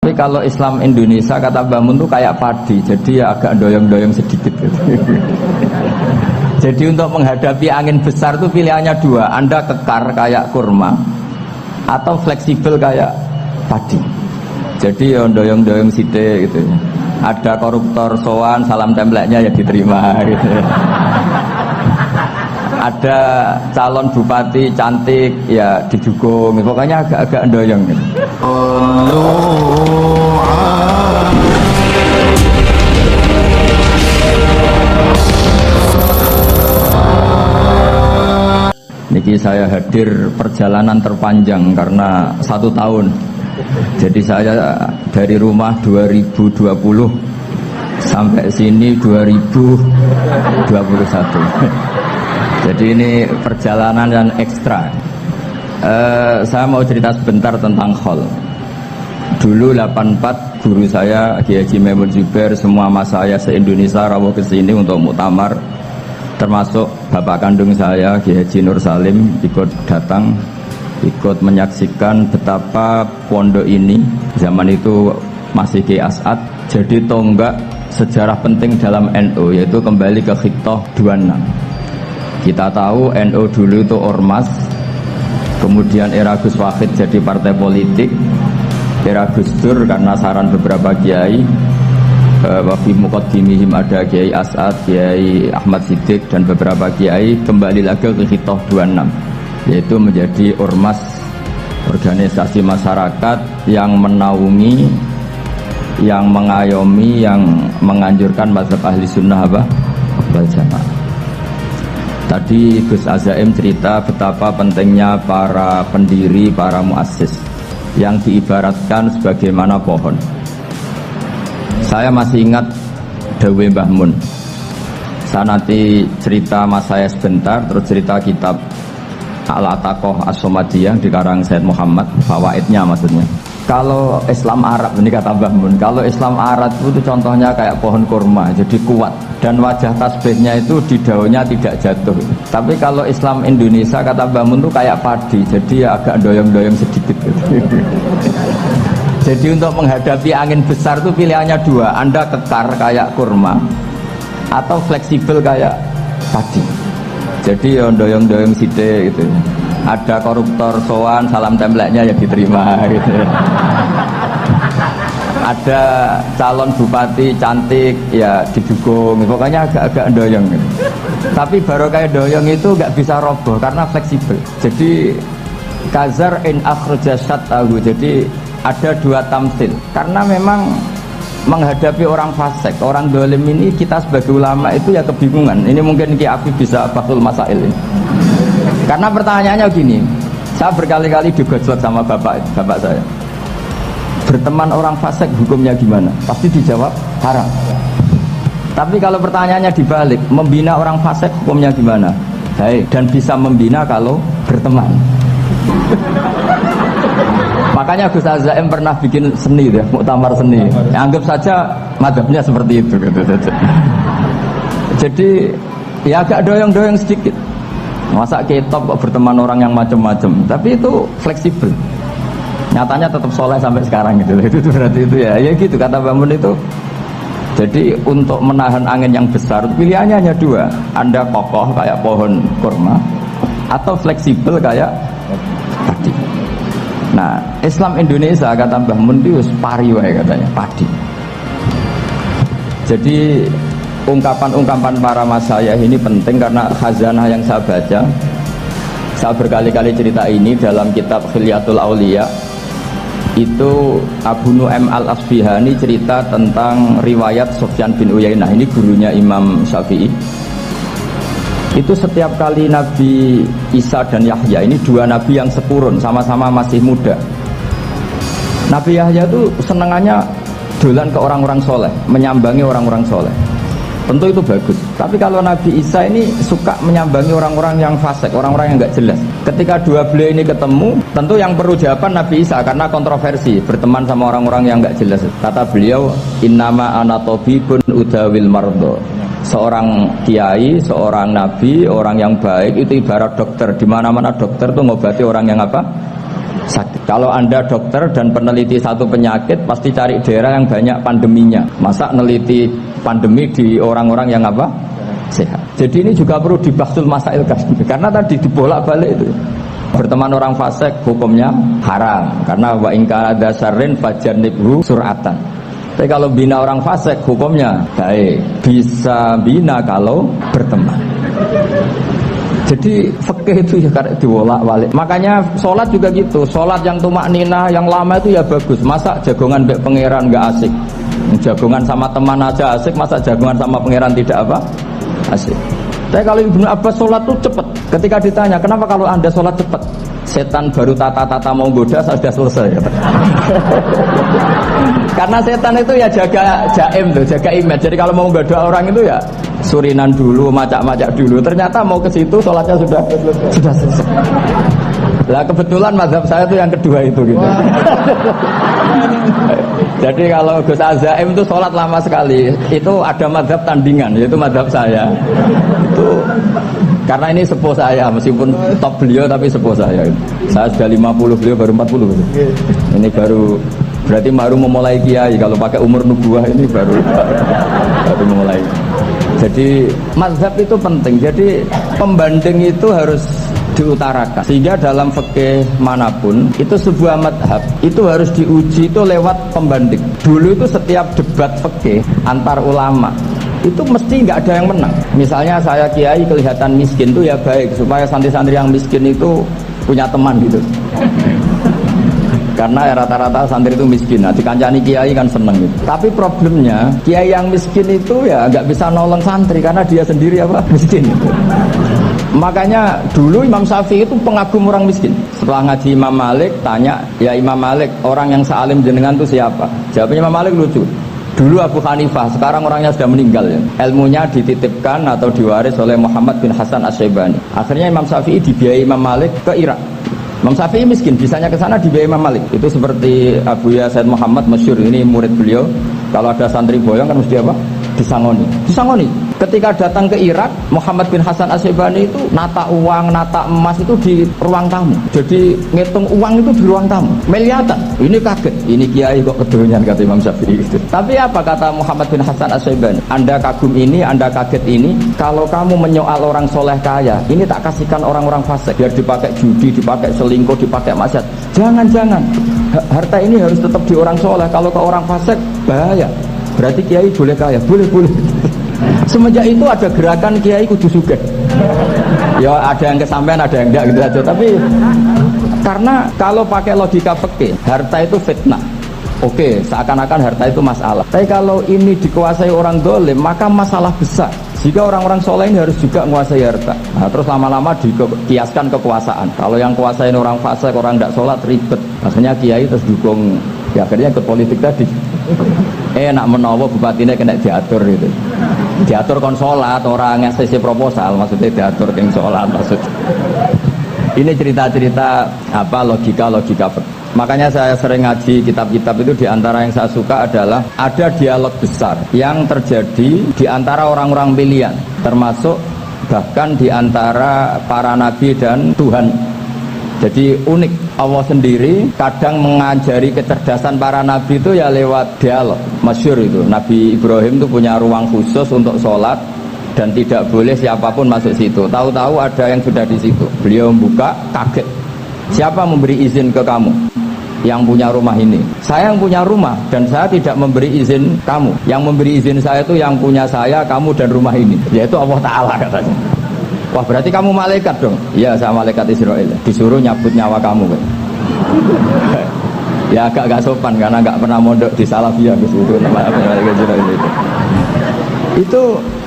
Tapi kalau Islam Indonesia kata Mbah Mun tuh kayak padi, jadi ya agak doyong-doyong sedikit gitu. Jadi untuk menghadapi angin besar tuh pilihannya dua, Anda kekar kayak kurma atau fleksibel kayak padi. Jadi ya doyong-doyong sithik gitu. Ada koruptor sowan, salam templeknya ya diterima gitu. Ada calon bupati cantik ya didukung, pokoknya agak-agak doyong gitu. Niki saya hadir perjalanan terpanjang karena 1 tahun. Jadi saya dari rumah 2020 sampai sini 2021. Jadi ini perjalanan yang ekstra. Saya mau cerita sebentar tentang khol. Dulu 84 guru saya Kiai Haji Maimun Zubair, semua mas saya se-Indonesia rawuh ke sini untuk muktamar, termasuk bapak kandung saya Kiai Haji Nur Salim ikut datang, ikut menyaksikan betapa pondok ini zaman itu masih Kiai As'ad jadi tonggak sejarah penting dalam NU, yaitu kembali ke Khittah 26. Kita tahu NU dulu itu ormas, kemudian era Gus Wahid jadi partai politik, era Gus Dur karena saran beberapa kiai, wafi muqaddimihim ada Kiai As'ad, Kiai Ahmad Siddiq dan beberapa kiai, kembali lagi ke Khittah 26, yaitu menjadi ormas, organisasi masyarakat yang menaungi, yang mengayomi, yang menganjurkan mazhab ahli sunnah wal jamaah. Tadi Gus Azaim cerita betapa pentingnya para pendiri, para muassis yang diibaratkan sebagaimana pohon. Saya masih ingat Dawe Mbah Mun. Saya nanti cerita mas saya sebentar, terus cerita kitab Al-Ataqah As-Somadiyah dikarang Said Muhammad, fawaidnya maksudnya. Kalau Islam Arab, ini kata Mbah Mun, kalau Islam Arab itu contohnya kayak pohon kurma, jadi kuat, dan wajah tasbihnya itu di daunnya tidak jatuh. Tapi kalau Islam Indonesia kata Mbah Mun itu kayak padi, jadi ya agak doyong-doyong sedikit. Jadi untuk menghadapi angin besar itu pilihannya dua, Anda kekar kayak kurma atau fleksibel kayak padi. Jadi ya doyong-doyong sithik gitu. Ada koruptor sowan, salam templeknya ya diterima gitu. Ada calon bupati cantik ya didukung, pokoknya agak-agak doyong gitu. Tapi baru kayak doyong itu nggak bisa roboh karena fleksibel. Jadi kazar in akhrajat tahu. Jadi ada dua tamsil karena memang menghadapi orang fasik, orang dolim ini kita sebagai ulama itu ya kebingungan. Ini mungkin Ki Afif bisa bahtul masail ini. Karena pertanyaannya gini, saya berkali-kali digojlok sama bapak saya. Berteman orang fasik hukumnya gimana? Pasti dijawab haram. Tapi kalau pertanyaannya dibalik, membina orang fasik hukumnya gimana? Baik, dan bisa membina kalau berteman. Makanya Gus Azaim pernah bikin seni deh, muktamar seni. Anggap saja madhabnya seperti itu gitu. Jadi ya agak doyong-doyong sedikit. Masa ketop kok berteman orang yang macam-macam, tapi itu fleksibel. Nyatanya tetap soleh sampai sekarang gitu. Itu berarti itu ya gitu kata Bamun itu. Jadi untuk menahan angin yang besar pilihannya hanya dua, Anda kokoh kayak pohon kurma atau fleksibel kayak padi. Nah, Islam Indonesia kata Mbah Mun itu pari wae katanya, padi. Jadi ungkapan-ungkapan para masayah ini penting karena khazanah yang saya baca. Saya berkali-kali cerita ini dalam kitab Khilyatul Auliya. Itu Abu Nu'aim Al-Asfihani cerita tentang riwayat Sufyan bin Uyainah. Ini gurunya Imam Syafi'i. Itu setiap kali Nabi Isa dan Yahya, ini dua nabi yang sekurun, sama-sama masih muda. Nabi Yahya itu senangannya dolan ke orang-orang soleh, menyambangi orang-orang soleh. Tentu itu bagus. Tapi kalau Nabi Isa ini suka menyambangi orang-orang yang fasik, orang-orang yang nggak jelas. Ketika dua beliau ini ketemu, tentu yang perlu jawaban Nabi Isa karena kontroversi berteman sama orang-orang yang nggak jelas. Kata beliau, innama ana tabibun udawil mardo. Seorang kiai, seorang nabi, orang yang baik itu ibarat dokter. Di mana-mana dokter tuh ngobati orang yang apa? sakit. Kalau Anda dokter dan peneliti satu penyakit, pasti cari daerah yang banyak pandeminya. Masa neliti pandemi di orang-orang yang apa? Sehat. Jadi ini juga perlu dibahsul masail karena tadi dibolak-balik itu. Berteman orang fasik hukumnya haram karena wa in kana dasarrin fajanibhu sur'atan. Tapi kalau bina orang fasik hukumnya baik. Bisa bina kalau berteman. Jadi fikih itu ya karena dibolak-balik. Makanya sholat juga gitu. Sholat yang tumak nina yang lama itu ya bagus. Masa jagongan mbek pangeran nggak asik? Jagongan sama teman aja asik. Masa jagongan sama pangeran tidak apa? Asik. Tapi kalau Ibnu Abbas sholat tuh cepat. Ketika ditanya kenapa kalau anda sholat cepat? Setan baru tata-tata mau goda sudah selesai. Karena setan itu ya jaga jaim tuh, jaga image. Jadi kalau mau goda orang itu ya surinan dulu, macak-macak dulu. Ternyata mau ke situ sholatnya sudah selesai. Lah kebetulan mazhab saya itu yang kedua itu gitu. Jadi kalau Gus Azaim itu sholat lama sekali. Itu ada mazhab tandingan, yaitu mazhab saya. Itu karena ini sepuh saya, meskipun top beliau tapi sepuh saya. Saya sudah 50, beliau baru 40 gitu. Ini berarti baru memulai kiai. Kalau pakai umur nubuah ini baru memulai. Jadi mazhab itu penting. Jadi pembanding itu harus diutarakan. Sehingga dalam fikih manapun itu sebuah mazhab itu harus diuji itu lewat pembanding. Dulu itu setiap debat fikih antar ulama itu mesti nggak ada yang menang. Misalnya saya kiai kelihatan miskin itu ya baik supaya santri-santri yang miskin itu punya teman gitu. Karena rata-rata santri itu miskin. Nah, dikancani kiai kan seneng gitu. Tapi problemnya kiai yang miskin itu ya nggak bisa nolong santri karena dia sendiri apa miskin. Gitu. Makanya dulu Imam Syafi'i itu pengagum orang miskin. Setelah ngaji Imam Malik tanya, ya Imam Malik orang yang sealim jenengan itu siapa? Jawabnya Imam Malik lucu. Dulu Abu Hanifah, sekarang orangnya sudah meninggal ya. Ilmunya dititipkan atau diwaris oleh Muhammad bin Hasan Asy-Syaibani. Akhirnya Imam Syafi'i dibiayai Imam Malik ke Irak. Imam Syafi'i miskin, bisanya ke sana dibiayai Imam Malik. Itu seperti Abu Ya Said Muhammad masyhur, ini murid beliau. Kalau ada santri boyong kan mesti apa? Disangoni. Ketika datang ke Irak, Muhammad bin Hasan Asy-Syaibani itu nata uang, nata emas itu di ruang tamu. Jadi ngitung uang itu di ruang tamu. Miliatan. Ini kaget. Ini kiai kok kedonyan kata Imam Syafi'i itu. Tapi apa kata Muhammad bin Hasan Asy-Syaibani? Anda kagum ini, Anda kaget ini. Kalau kamu menyoal orang soleh kaya, ini tak kasihkan orang-orang fasik. Biar dipakai judi, dipakai selingkuh, dipakai maksiat. Jangan. Harta ini harus tetap di orang soleh. Kalau ke orang fasik, bahaya. Berarti kiai boleh kaya, boleh. Semenjak itu ada gerakan kiai kudu sugih. Ya ada yang kesampaian, ada yang enggak gitu aja. Tapi karena kalau pakai logika fikih, harta itu fitnah. Oke, seakan-akan harta itu masalah. Tapi kalau ini dikuasai orang dolim, maka masalah besar. Jika orang-orang soleh ini harus juga menguasai harta. Nah, terus lama-lama dikiaskan kekuasaan. Kalau yang kuasain orang fasik, orang tidak sholat ribet. Akhirnya kiai terus dukung. Ya akhirnya ke politik tadi. Nak menawa bupatinya kena diatur gitu. Diatur kon sholat, orang ngasih proposal, maksudnya diatur keng sholat maksud. Ini cerita-cerita apa logika. Makanya saya sering ngaji kitab-kitab itu, diantara yang saya suka adalah ada dialog besar yang terjadi di antara orang-orang pilihan, termasuk bahkan di antara para nabi dan Tuhan. Jadi unik, Allah sendiri kadang mengajari kecerdasan para nabi itu ya lewat dialog. Masyhur itu, Nabi Ibrahim itu punya ruang khusus untuk sholat dan tidak boleh siapapun masuk situ. Tahu-tahu ada yang sudah di situ. Beliau membuka, kaget. Siapa memberi izin ke kamu? Yang punya rumah ini. Saya yang punya rumah dan saya tidak memberi izin kamu. Yang memberi izin saya itu yang punya saya, kamu dan rumah ini. Yaitu Allah Ta'ala katanya. Wah berarti kamu malaikat dong? Iya saya malaikat Israel. Disuruh nyabut nyawa kamu kan? Ya agak sopan karena nggak pernah mondok di Salafiyah itu namanya malaikat Israel itu. Itu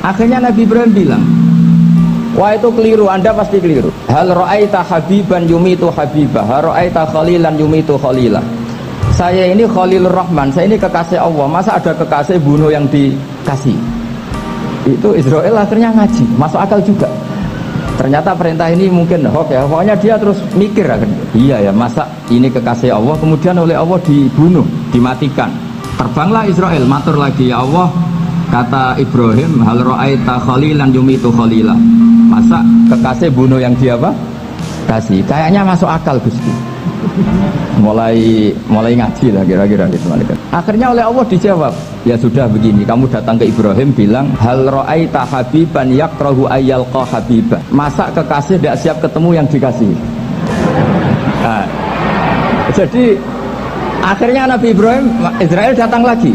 akhirnya Nabi Ibrahim bilang, wah itu keliru, Anda pasti keliru. Hal ra'aita habiban yumitu habibah, hal ra'aita khalilan yumitu khalilah. Saya ini Khalilur Rahman, saya ini kekasih Allah. Masa ada kekasih bunuh yang dikasih? Itu Israel akhirnya ngaji, masuk akal juga. Ternyata perintah ini mungkin hoax ya. Pokoknya dia terus mikir akhirnya. Iya ya, masa ini kekasih Allah kemudian oleh Allah dibunuh, dimatikan. Terbanglah Israel, matur lagi, ya Allah, kata Ibrahim, hal ra'aita khalilan yumitu khalilah. Masa kekasih bunuh yang dia apa? Kasih. Kayaknya masuk akal Gusti. mulai ngaji lah kira-kira gitu malaikat. Akhirnya oleh Allah dijawab, ya sudah begini, kamu datang ke Ibrahim bilang hal ra'aita habiban yakrahu ayyalqa habiban. Masa kekasih tidak siap ketemu yang dikasih. Nah, jadi akhirnya Nabi Ibrahim Israel datang lagi.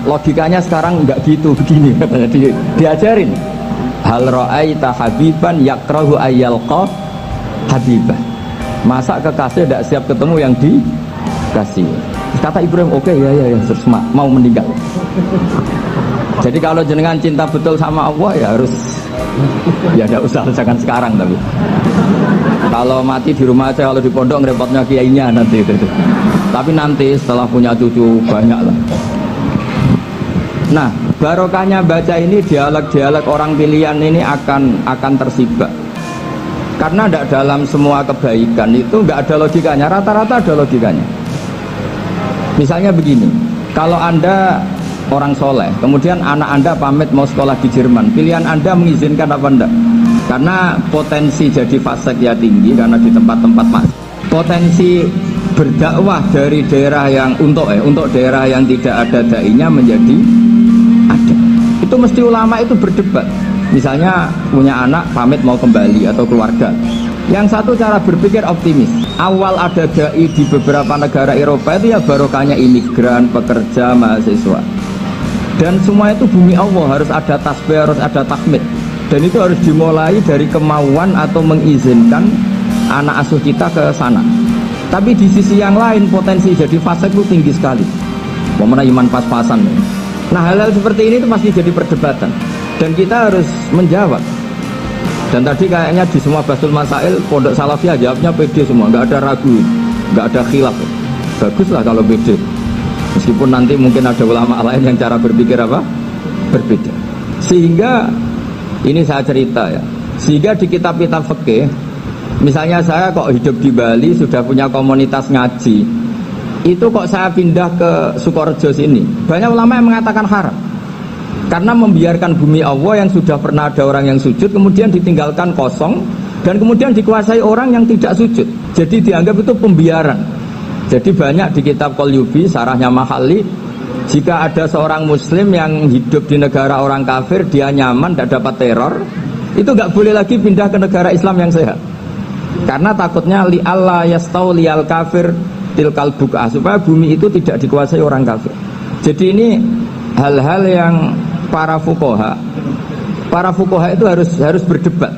Logikanya sekarang enggak gitu, begini katanya diajarin. Hal ra'aita habiban yakrahu ayyalqa habiban. Masa kekasih tidak siap ketemu yang dikasih. Kata Ibrahim, oke, ya, terus mau meninggal. Jadi kalau jenengan cinta betul sama Allah ya harus, ya tidak usah, jangan sekarang tapi. Kalau mati di rumah aja, kalau di pondok ngerepotnya kiainya nanti itu. Tapi nanti setelah punya cucu banyak lah. Nah, barokahnya baca ini, dialog-dialog orang pilihan ini akan tersibak. Karena tidak dalam semua kebaikan itu nggak ada logikanya, rata-rata ada logikanya. Misalnya begini, kalau Anda orang soleh, kemudian anak Anda pamit mau sekolah di Jerman, pilihan Anda mengizinkan apa enggak? Karena potensi jadi fasik ya tinggi, karena di tempat-tempat potensi berdakwah dari daerah yang untuk daerah yang tidak ada dai-nya menjadi ada. Itu mesti ulama itu berdebat. Misalnya punya anak pamit mau kembali atau keluarga. Yang satu cara berpikir optimis. Awal ada dai di beberapa negara Eropa itu ya barokahnya imigran, pekerja, mahasiswa. Dan semua itu bumi Allah, harus ada tasbih, harus ada tahmid. Dan itu harus dimulai dari kemauan atau mengizinkan anak asuh kita ke sana. Tapi di sisi yang lain potensi jadi fasik itu tinggi sekali. Momennya iman pas-pasan. Nah, hal-hal seperti ini itu pasti jadi perdebatan. Dan kita harus menjawab. Dan tadi kayaknya di semua Basul Masail Pondok Salafiyah jawabnya pede semua, nggak ada ragu, nggak ada khilaf. Baguslah kalau pede. Meskipun nanti mungkin ada ulama lain yang cara berpikir apa? Berbeda. Sehingga ini saya cerita ya. Sehingga di kitab-kitab fikih, misalnya saya kok hidup di Bali sudah punya komunitas ngaji, itu kok saya pindah ke Sukorejo sini, banyak ulama yang mengatakan haram. Karena membiarkan bumi Allah yang sudah pernah ada orang yang sujud kemudian ditinggalkan kosong dan kemudian dikuasai orang yang tidak sujud. Jadi dianggap itu pembiaran. Jadi banyak di kitab Qalyubi, sarahnya Mahalli, jika ada seorang muslim yang hidup di negara orang kafir, dia nyaman, tidak dapat teror, itu nggak boleh lagi pindah ke negara Islam yang sehat. Karena takutnya li Allah yastau liyal kafir tilkal buka, supaya bumi itu tidak dikuasai orang kafir. Jadi ini hal-hal yang para fuqaha itu harus berdebat.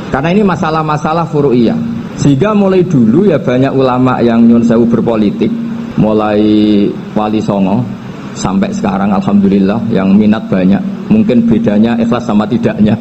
Karena ini masalah-masalah furu'iyah. Sehingga mulai dulu ya banyak ulama yang nyun sewu berpolitik, mulai Wali Songo sampai sekarang alhamdulillah yang minat banyak. Mungkin bedanya ikhlas sama tidaknya.